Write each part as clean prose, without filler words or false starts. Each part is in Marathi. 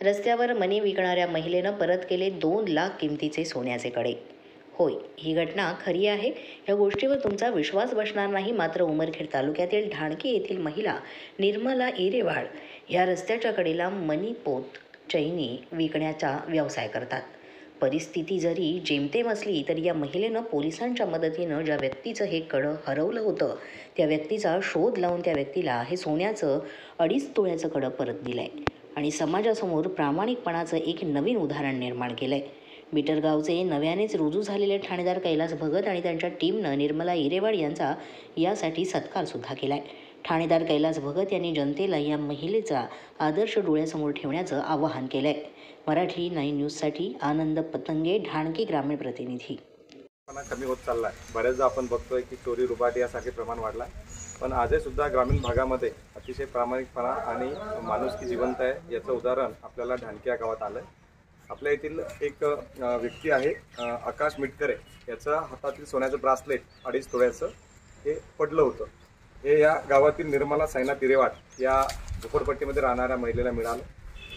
रस्त्यावर मणी विकणाऱ्या महिलेनं परत केले 2 लाख किमतीचे सोन्याचे कडे। होय, ही घटना खरी आहे। या गोष्टीवर तुमचा विश्वास बसणार नाही, मात्र उमरखेड तालुक्यातील ढाणकी येथील महिला निर्मला इरेवाड या रस्त्याच्या कडेला मणी पोत चैनी विकण्याचा व्यवसाय करतात। परिस्थिती जरी जेमतेम असली तरी या महिलेनं पोलिसांच्या मदतीनं ज्या व्यक्तीचं हे कडं हरवलं होतं त्या व्यक्तीचा शोध लावून त्या व्यक्तीला हे सोन्याचं 2.5 तोळ्याचं कडं परत दिलंय आणि समाजासमोर प्रामाणिकपणाचं एक नवीन उदाहरण निर्माण केलंय। बिटरगावचे नव्यानेच रुजू झालेले ठाणेदार कैलास भगत आणि त्यांच्या टीमनं निर्मला इरेवाड यांचा यासाठी सत्कार सुद्धा केलाय। ठाणेदार कैलास भगत यांनी जनतेला या महिलेचा आदर्श डोळ्यासमोर ठेवण्याचं आवाहन केलंय। मराठी 9 न्यूजसाठी आनंद पतंगे, ढाणकी ग्रामीण प्रतिनिधी। कमी होत चाललाय। बरेचदा आपण बघतोय की चोरी रुबाटी यासारखे प्रमाण वाढला, पण आजही सुद्धा ग्रामीण भागामध्ये अतिशय प्रामाणिकपणा आणि माणुसकी जिवंत आहे याचं उदाहरण आपल्याला ढाणकी या गावात आलंय। आपल्या येथील एक व्यक्ती आहे आकाश मिटकरे, याचं हातातील सोन्याचं ब्रासलेट 2.5 तोळ्याचं हे पडलं होतं। हे या गावातील निर्मला साईनाथ इरेवाड या झोपडपट्टीमध्ये राहणाऱ्या महिलेला मिळालं।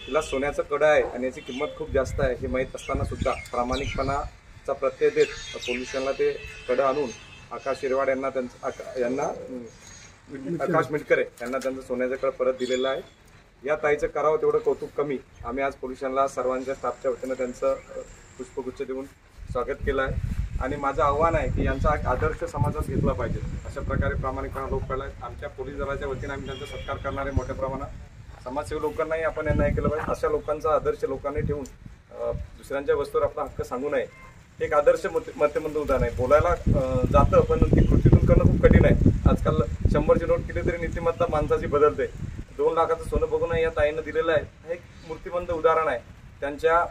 तिला सोन्याचं कडं आहे आणि याची किंमत खूप जास्त आहे हे माहीत असताना सुद्धा प्रामाणिकपणाचा प्रत्यय देत पोलिसांना ते कडं आणून आकाश इरेवाड यांना आकाश मिटकरे यांना त्यांचं सोन्याचं कडं परत दिलेलं आहे। या ताईचं करावं तेवढं कौतुक कमी। आम्ही आज पोलिसांना सर्वांच्या स्टाफच्या वतीनं त्यांचं पुष्पगुच्छ देऊन स्वागत केलं आहे आणि माझं आव्हान आहे की यांचा एक आदर्श समाजात घेतला पाहिजे। अशा प्रकारे प्रामाणिकपणा लोक कळला आहेत। आमच्या पोलीस दलाच्या वतीनं आम्ही त्यांचा सत्कार करणार आहे। मोठ्या प्रमाणात समाजसेवी लोकांनाही आपण यांना हे केलं पाहिजे। अशा लोकांचा आदर्श लोकांनी ठेवून दुसऱ्यांच्या वस्तूवर आपला हक्क सांगू नये। एक आदर्श मध्यमंद उदाहरण आहे। बोलायला जातं पण ती कृतीतून करणं खूप कठीण आहे। आजकाल 100ची नोट केली तरी नीतिमत्ता माणसाची बदलते। 2 लाखाचं सोनं बघून या ताईनं दिलेलं आहे हे एक मूर्तिमंत उदाहरण आहे। त्यांच्या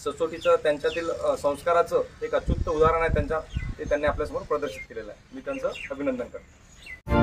सचोटीचं, त्यांच्यातील संस्काराचं एक अचूक उदाहरण आहे। ते त्यांनी आपल्यासमोर प्रदर्शित केलेलं आहे। मी त्यांचं अभिनंदन करतो।